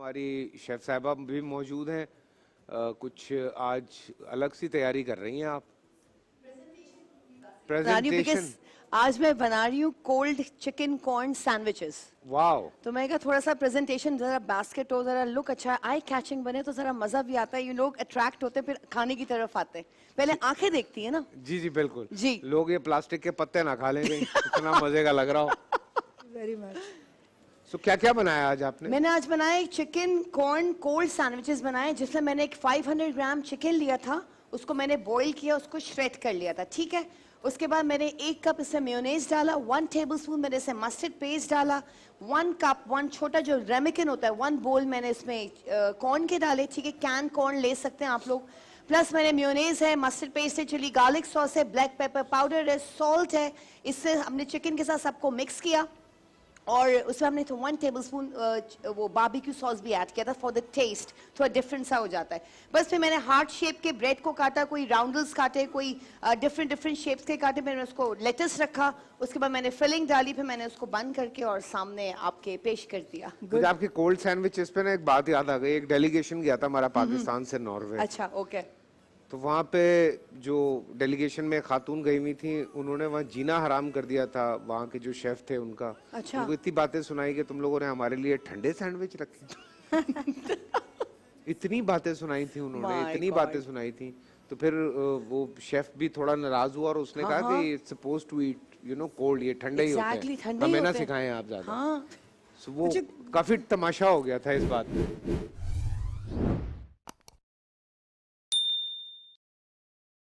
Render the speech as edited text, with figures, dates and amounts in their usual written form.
हमारी शेफ साहिबा भी मौजूद हैं। कुछ आज अलग सी तैयारी कर रही हैं आप? प्रेजेंटेशन। आज मैं बना रही हूँ cold chicken corn sandwiches. Wow. तो मैं कहा थोड़ा सा प्रेजेंटेशन जरा बास्केट हो, जरा लुक अच्छा, आई कैचिंग बने तो जरा मजा भी आता है। ये लोग अट्रैक्ट होते फिर खाने की तरफ आते हैं, पहले आंखें देखती है ना। जी जी बिल्कुल जी। लोग ये प्लास्टिक के पत्ते ना खा लें कहीं, इतना मजे का लग रहा हो। Very much. सो क्या क्या बनाया आज आपने? मैंने आज बनाया एक चिकन कॉर्न कोल्ड सैंडविचेस बनाए, जिसमें मैंने एक 500 ग्राम चिकन लिया था, उसको मैंने बॉईल किया, उसको श्रेड कर लिया था, ठीक है। उसके बाद मैंने 1 कप इसमें मेयोनेज डाला, 1 टेबलस्पून मैंने इसमें मस्टर्ड पेस्ट डाला, 1 कप 1 छोटा जो रेमिकन होता है 1 बोल मैंने इसमें कॉर्न के डाले, ठीक है। कैन कॉर्न ले सकते हैं आप लोग। प्लस मैंने मेयोनेज है, मस्टर्ड पेस्ट है, चिली गार्लिक सॉस है, ब्लैक पेपर पाउडर है, सॉल्ट है। इससे हमने चिकन के साथ सबको मिक्स किया और उसमें हमने तो 1 टेबलस्पून वो बारबेक्यू सॉस भी ऐड किया था फॉर द टेस्ट, थोड़ा डिफरेंट सा हो जाता है। बस फिर मैंने हार्ट शेप के ब्रेड को काटा, कोई राउंडल्स काटे, कोई डिफरेंट शेप्स के काटे, मैंने उसको लेटस रखा, उसके बाद मैंने फिलिंग डाली, फिर मैंने उसको बंद करके और सामने आपके पेश कर दिया। मुझे आपके कोल्ड सैंडविचेस पे ना एक बात याद आ गई। एक डेलीगेशन गया था हमारा पाकिस्तान से नॉर्वे। अच्छा, ओके। तो वहाँ पे जो डेलीगेशन में खातून गई हुई थी, उन्होंने वहाँ जीना हराम कर दिया था वहाँ के जो शेफ थे उनका। अच्छा। उनको इतनी बातें सुनाई कि तुम लोगों ने हमारे लिए ठंडे सैंडविच रखे। इतनी बातें सुनाई थी उन्होंने, इतनी बातें सुनाई थी। तो फिर वो शेफ भी थोड़ा नाराज हुआ और उसने कहा कि it's supposed to eat you know cold, ये ठंडे ही होते हैं, हमें ना सिखाएं आप ज्यादा। हाँ। वो काफी तमाशा हो गया था इस बात में।